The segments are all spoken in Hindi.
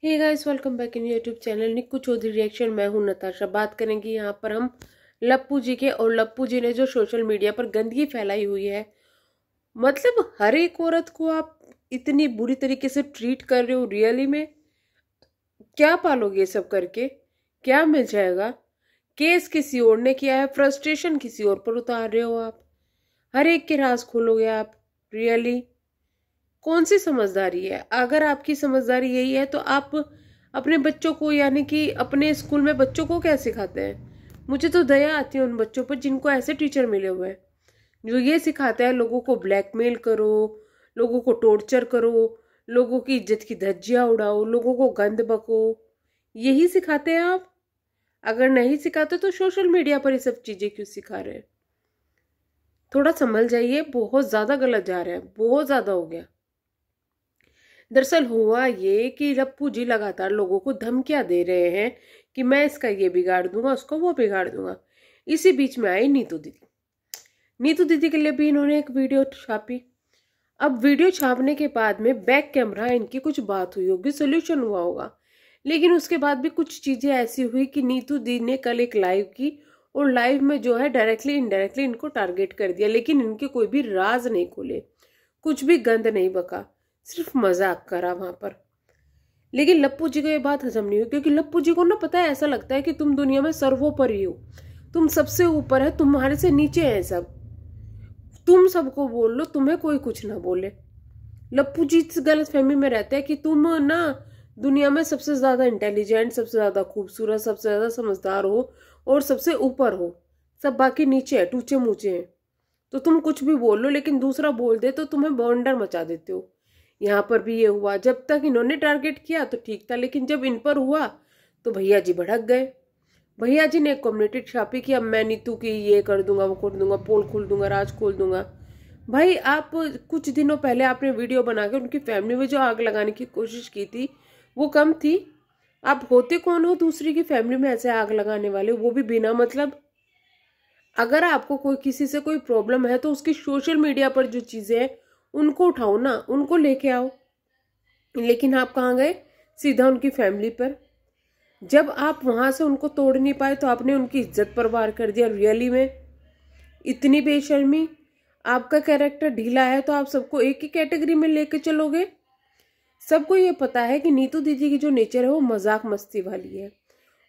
Hey guys, welcome back in YouTube channel Nikku Chaudhary reaction. मैं हूं नताशा। बात करेंगे यहाँ पर हम लप्पू जी के। और लप्पू जी ने जो सोशल मीडिया पर गंदगी फैलाई हुई है, मतलब हर एक औरत को आप इतनी बुरी तरीके से ट्रीट कर रहे हो। रियली में क्या पालोगे ये सब करके? क्या मिल जाएगा? केस किसी और ने किया है, फ्रस्ट्रेशन किसी और पर उतार रहे हो आप। हर एक के राज खोलोगे आप। रियली कौन सी समझदारी है? अगर आपकी समझदारी यही है तो आप अपने बच्चों को, यानी कि अपने स्कूल में बच्चों को क्या सिखाते हैं? मुझे तो दया आती है उन बच्चों पर जिनको ऐसे टीचर मिले हुए हैं जो ये सिखाते हैं लोगों को ब्लैकमेल करो, लोगों को टॉर्चर करो, लोगों की इज्जत की धज्जियां उड़ाओ, लोगों को गंद बको। यही सिखाते हैं आप? अगर नहीं सिखाते तो सोशल मीडिया पर ये सब चीजें क्यों सिखा रहे हैं? थोड़ा संभल जाइए, बहुत ज्यादा गलत जा रहे हैं, बहुत ज्यादा हो गया। दरअसल हुआ ये कि लप्पू जी लगातार लोगों को धमकियां दे रहे हैं कि मैं इसका ये बिगाड़ दूंगा, उसका वो बिगाड़ दूंगा। इसी बीच में आई नीतू दीदी। नीतू दीदी के लिए भी इन्होंने एक वीडियो छापी। अब वीडियो छापने के बाद में बैक कैमरा इनकी कुछ बात हुई होगी, सोल्यूशन हुआ होगा। लेकिन उसके बाद भी कुछ चीजें ऐसी हुई कि नीतू दीदी ने कल एक लाइव की और लाइव में जो है डायरेक्टली इनडायरेक्टली इनको टारगेट कर दिया, लेकिन इनके कोई भी राज नहीं खोले, कुछ भी गंद नहीं बका, सिर्फ मजाक करा वहां पर। लेकिन लप्पू जी को ये बात हजम नहीं हुई, क्योंकि लप्पू जी को ना पता है, ऐसा लगता है कि तुम दुनिया में सर्वोपरि हो, तुम सबसे ऊपर है, तुम्हारे से नीचे है सब, तुम सबको बोल लो, तुम्हें कोई कुछ ना बोले। लप्पू जी इस गलत फहमी में रहते हैं कि तुम ना दुनिया में सबसे ज्यादा इंटेलिजेंट, सबसे ज्यादा खूबसूरत, सबसे ज्यादा समझदार हो और सबसे ऊपर हो, सब बाकी नीचे है, टूचे मूचे हैं। तो तुम कुछ भी बोल लो, लेकिन दूसरा बोल दे तो तुम्हें बवंडर मचा देते हो। यहाँ पर भी ये हुआ। जब तक इन्होंने टारगेट किया तो ठीक था, लेकिन जब इन पर हुआ तो भैया जी भड़क गए। भैया जी ने एक कम्युनिटी छापी कि अब मैं नीतू की ये कर दूंगा, वो कर दूंगा, पोल खोल दूंगा, राज खोल दूंगा। भाई आप कुछ दिनों पहले आपने वीडियो बना के उनकी फैमिली में जो आग लगाने की कोशिश की थी वो कम थी? आप होते कौन हो दूसरी की फैमिली में ऐसे आग लगाने वाले, वो भी बिना मतलब? अगर आपको कोई किसी से कोई प्रॉब्लम है तो उसकी सोशल मीडिया पर जो चीजें हैं उनको उठाओ ना, उनको लेके आओ। लेकिन आप कहाँ गए? सीधा उनकी फैमिली पर। जब आप वहां से उनको तोड़ नहीं पाए तो आपने उनकी इज्जत पर वार कर दिया। रियली में इतनी बेशर्मी! आपका कैरेक्टर ढीला है तो आप सबको एक ही कैटेगरी में लेके चलोगे। सबको ये पता है कि नीतू दीदी की जो नेचर है वो मजाक मस्ती वाली है।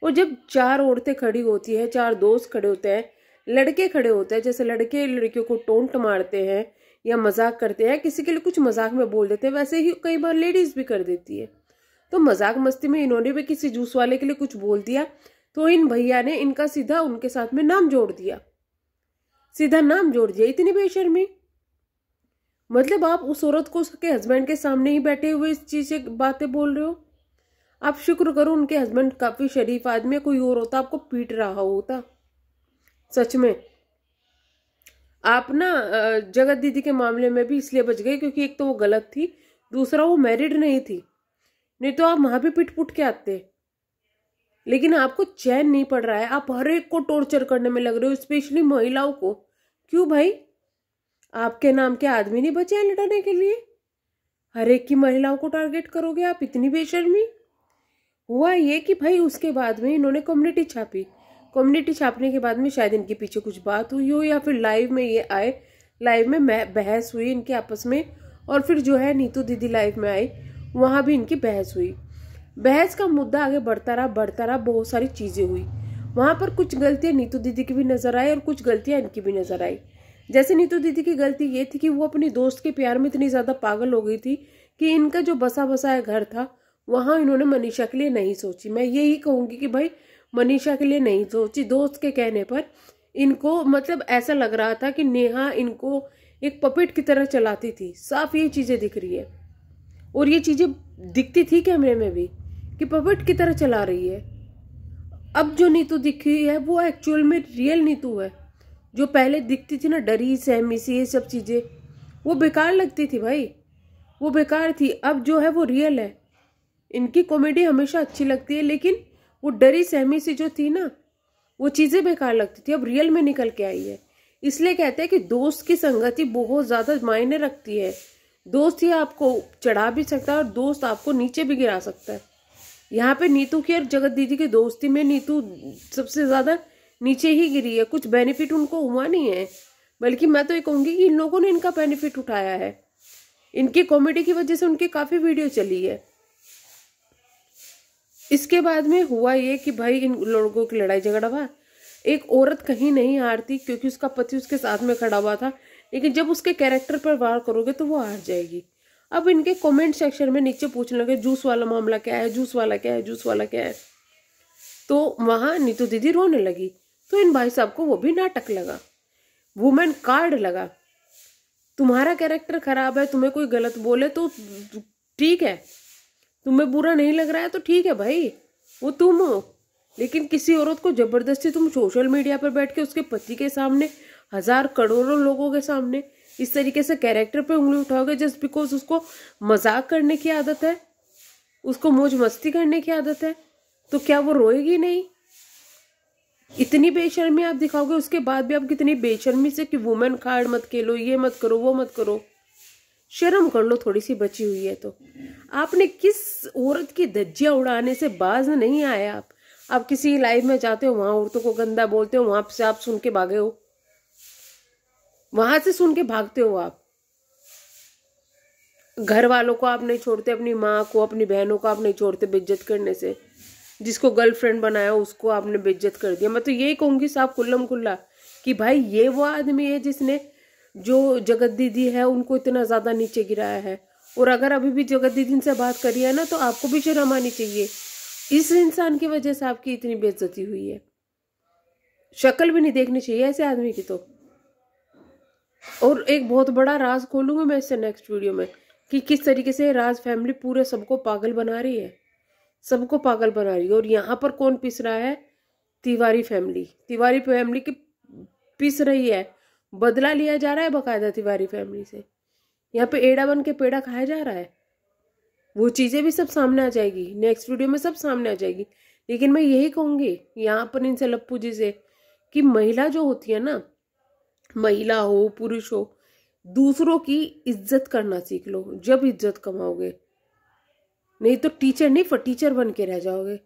और जब चार औरतें खड़ी होती है, चार दोस्त खड़े होते हैं, लड़के खड़े होते हैं, जैसे लड़के लड़कियों को टोंट मारते हैं या मजाक करते हैं, किसी के लिए कुछ मजाक में बोल देते हैं, वैसे ही कई बार लेडीज भी कर देती है। तो मजाक मस्ती में इन्होंने भी किसी जूस वाले के लिए कुछ बोल दिया तो इन भैया ने इनका सीधा उनके साथ में नाम जोड़ दिया, सीधा नाम जोड़ दिया। इतनी बेशर्मी! मतलब आप उस औरत को उसके हस्बैंड के सामने ही बैठे हुए इस चीज से बातें बोल रहे हो। आप शुक्र करो उनके हस्बैंड काफी शरीफ आदमी है, कोई और होता आपको पीट रहा होता। सच में आप ना जगत दीदी के मामले में भी इसलिए बच गए क्योंकि एक तो वो गलत थी, दूसरा वो मैरिड नहीं थी, नहीं तो आप वहां भी पिट पुट के आते। लेकिन आपको चैन नहीं पड़ रहा है, आप हर एक को टॉर्चर करने में लग रहे हो, स्पेशली महिलाओं को। क्यों भाई? आपके नाम के आदमी नहीं बचे हैं लड़ने के लिए? हर एक की महिलाओं को टारगेट करोगे आप? इतनी बेशर्मी! हुआ ये कि भाई उसके बाद में इन्होंने कम्युनिटी छापी। कम्युनिटी छापने के बाद में शायद इनके पीछे कुछ बात हुई हो, या फिर लाइव में ये आए, लाइव में बहस हुई इनके आपस में, और फिर जो है नीतू दीदी लाइव में आई, वहां भी इनकी बहस हुई। बहस का मुद्दा आगे बढ़ता रहा, बहुत सारी चीजें हुई। वहां पर कुछ गलतियां नीतू दीदी की भी नजर आई और कुछ गलतियां इनकी भी नजर आई। जैसे नीतू दीदी की गलती ये थी कि वो अपनी दोस्त के प्यार में इतनी ज्यादा पागल हो गई थी कि इनका जो बसा बसाया घर था वहां इन्होंने मनीषा के लिए नहीं सोची। मैं यही कहूंगी कि भाई मनीषा के लिए नहीं सोची, दोस्त के कहने पर इनको मतलब ऐसा लग रहा था कि नेहा इनको एक पपेट की तरह चलाती थी। साफ ये चीजें दिख रही है, और ये चीजें दिखती थी कैमरे में भी कि पपेट की तरह चला रही है। अब जो नीतू दिख रही है वो एक्चुअल में रियल नीतू है। जो पहले दिखती थी ना डरी सहमी सी, ये सब चीजें वो बेकार लगती थी भाई, वो बेकार थी। अब जो है वो रियल है। इनकी कॉमेडी हमेशा अच्छी लगती है, लेकिन वो डरी सहमी सी जो थी ना वो चीजें बेकार लगती थी, अब रियल में निकल के आई है। इसलिए कहते हैं कि दोस्त की संगति बहुत ज्यादा मायने रखती है। दोस्त ही आपको चढ़ा भी सकता है और दोस्त आपको नीचे भी गिरा सकता है। यहाँ पे नीतू की और जगत दीदी की दोस्ती में नीतू सबसे ज्यादा नीचे ही गिरी है, कुछ बेनिफिट उनको हुआ नहीं है। बल्कि मैं तो ये कहूंगी कि इन लोगों ने इनका बेनिफिट उठाया है, इनकी कॉमेडी की वजह से उनकी काफी वीडियो चली है। इसके बाद में हुआ ये कि भाई इन लोगों की लड़ाई झगड़ा हुआ। एक औरत कहीं नहीं हारती क्योंकि उसका पति उसके साथ में खड़ा हुआ था, लेकिन जब उसके कैरेक्टर पर वार करोगे तो वो हार जाएगी। अब इनके कमेंट सेक्शन में नीचे पूछने लगे जूस वाला मामला क्या है, जूस वाला क्या है, जूस वाला क्या है। तो वहां नीतू दीदी रोने लगी, तो इन भाई साहब को वो भी नाटक लगा, वुमेन कार्ड लगा। तुम्हारा कैरेक्टर खराब है, तुम्हें कोई गलत बोले तो ठीक है, तुम्हें बुरा नहीं लग रहा है तो ठीक है भाई, वो तुम हो। लेकिन किसी औरत को जबरदस्ती तुम सोशल मीडिया पर बैठ के उसके पति के सामने, हजार करोड़ों लोगों के सामने इस तरीके से कैरेक्टर पे उंगली उठाओगे जस्ट बिकॉज उसको मजाक करने की आदत है, उसको मौज मस्ती करने की आदत है, तो क्या वो रोएगी नहीं? इतनी बेशर्मी आप दिखाओगे, उसके बाद भी आप कितनी बेशर्मी से कि वुमेन कार्ड मत खेलो, ये मत करो, वो मत करो। शर्म कर लो, थोड़ी सी बची हुई है तो। आपने किस औरत की धज्जियां उड़ाने से बाज नहीं आए। आप किसी लाइव में जाते हो, वहां औरतों को गंदा बोलते हो, वहां से आप सुन के भागे हो, वहां से सुन के भागते हो। आप घर वालों को आप नहीं छोड़ते, अपनी माँ को, अपनी बहनों को आप नहीं छोड़ते बेइज्जत करने से। जिसको गर्लफ्रेंड बनाया उसको आपने बेइज्जत कर दिया। मैं तो यही कहूंगी साहब खुल्लम खुल्ला कि भाई ये वो आदमी है जिसने जो जगत दीदी है उनको इतना ज्यादा नीचे गिराया है। और अगर अभी भी जगत दीदी से बात करी है ना तो आपको भी शर्म आनी चाहिए। इस इंसान की वजह से आपकी इतनी बेइज्जती हुई है, शक्ल भी नहीं देखनी चाहिए ऐसे आदमी की तो। और एक बहुत बड़ा राज खोलूंगी मैं इससे नेक्स्ट वीडियो में कि किस तरीके से राज फैमिली पूरे सबको पागल बना रही है, सबको पागल बना रही है। और यहाँ पर कौन पिस रहा है? तिवारी फैमिली की पिस रही है, बदला लिया जा रहा है बकायदा तिवारी फैमिली से। यहाँ पे एड़ा बन के पेड़ा खाया जा रहा है। वो चीजें भी सब सामने आ जाएगी, नेक्स्ट वीडियो में सब सामने आ जाएगी। लेकिन मैं यही कहूंगी यहाँ पर इनसे लप्पू जी से कि महिला जो होती है ना, महिला हो पुरुष हो, दूसरों की इज्जत करना सीख लो, जब इज्जत कमाओगे। नहीं तो टीचर नहीं फटीचर बन के रह जाओगे।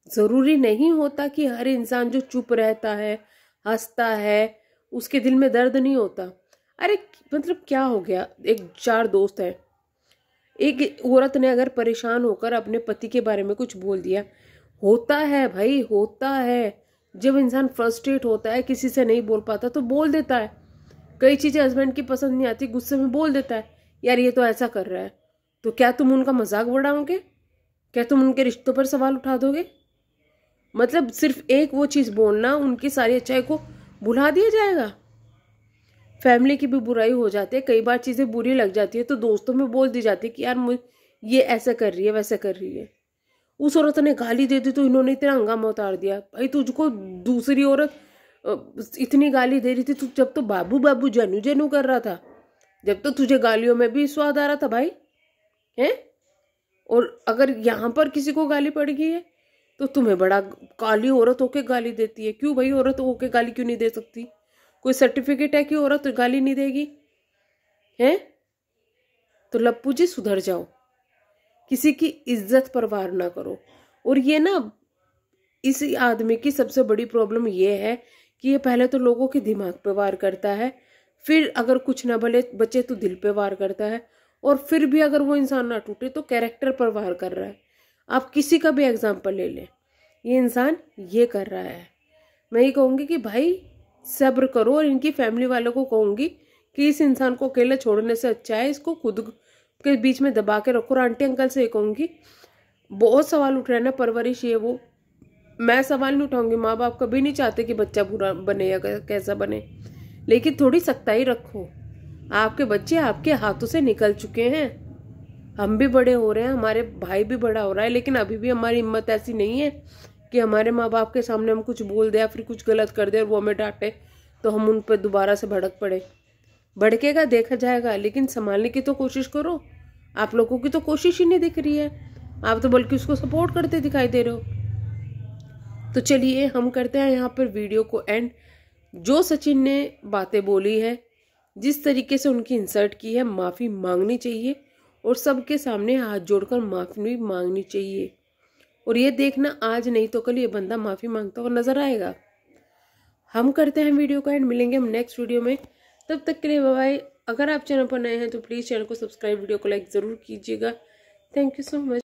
जरूरी नहीं होता कि हर इंसान जो चुप रहता है, हंसता है, उसके दिल में दर्द नहीं होता। अरे मतलब क्या हो गया, एक चार दोस्त है, एक औरत ने अगर परेशान होकर अपने पति के बारे में कुछ बोल दिया, होता है भाई, होता है। जब इंसान फ्रस्ट्रेट होता है, किसी से नहीं बोल पाता तो बोल देता है। कई चीजें हस्बैंड की पसंद नहीं आती, गुस्से में बोल देता है, यार ये तो ऐसा कर रहा है। तो क्या तुम उनका मजाक उड़ाओगे? क्या तुम उनके रिश्तों पर सवाल उठा दोगे? मतलब सिर्फ एक वो चीज बोलना, उनकी सारी अच्छाई को भुला दिया जाएगा। फैमिली की भी बुराई हो जाती है, कई बार चीजें बुरी लग जाती है तो दोस्तों में बोल दी जाती है कि यार ये ऐसा कर रही है, वैसा कर रही है। उस औरत ने गाली दे दी तो इन्होंने इतना हंगामा उतार दिया। भाई तुझको दूसरी औरत इतनी गाली दे रही थी, तू जब तो बाबू बाबू जानू जानू कर रहा था, जब तो तुझे गालियों में भी स्वाद आ रहा था भाई, है। और अगर यहाँ पर किसी को गाली पड़ गई है तो तुम्हें बड़ा काली औरत होके गाली देती है। क्यों भाई, औरत होके गाली क्यों नहीं दे सकती? कोई सर्टिफिकेट है कि औरत गाली नहीं देगी? है तो लप्पू जी सुधर जाओ, किसी की इज्जत पर वार ना करो। और ये ना, इस आदमी की सबसे बड़ी प्रॉब्लम ये है कि ये पहले तो लोगों के दिमाग पे वार करता है, फिर अगर कुछ ना बचे तो दिल पे वार करता है, और फिर भी अगर वो इंसान ना टूटे तो कैरेक्टर पर वार कर रहा है। आप किसी का भी एग्जाम्पल ले लें, ये इंसान ये कर रहा है। मैं ये कहूंगी कि भाई सब्र करो, और इनकी फैमिली वालों को कहूंगी कि इस इंसान को अकेले छोड़ने से अच्छा है इसको खुद के बीच में दबा के रखो। और आंटी अंकल से ये कहूंगी, बहुत सवाल उठ रहे हैं ना, परवरिश ये वो, मैं सवाल नहीं उठाऊंगी। माँ बाप कभी नहीं चाहते कि बच्चा बुरा बने या कैसा बने, लेकिन थोड़ी सख्ताई रखो। आपके बच्चे आपके हाथों से निकल चुके हैं, हम भी बड़े हो रहे हैं, हमारे भाई भी बड़ा हो रहा है, लेकिन अभी भी हमारी हिम्मत ऐसी नहीं है कि हमारे माँ बाप के सामने हम कुछ बोल दे या फिर कुछ गलत कर दे और वो हमें डांटे तो हम उन पर दोबारा से भड़क पड़े। भड़केगा देखा जाएगा, लेकिन संभालने की तो कोशिश करो। आप लोगों की तो कोशिश ही नहीं दिख रही है, आप तो बल्कि उसको सपोर्ट करते दिखाई दे रहे हो। तो चलिए हम करते हैं यहाँ पर वीडियो को एंड। जो सचिन ने बातें बोली है, जिस तरीके से उनकी इंसल्ट की है, माफ़ी मांगनी चाहिए और सबके सामने हाथ जोड़कर माफ़ी मांगनी चाहिए। और ये देखना आज नहीं तो कल ये बंदा माफ़ी मांगता हुआ नजर आएगा। हम करते हैं वीडियो का एंड, मिलेंगे हम नेक्स्ट वीडियो में। तब तक के लिए बाय बाय। अगर आप चैनल पर नए हैं तो प्लीज़ चैनल को सब्सक्राइब, वीडियो को लाइक ज़रूर कीजिएगा। Thank you so much.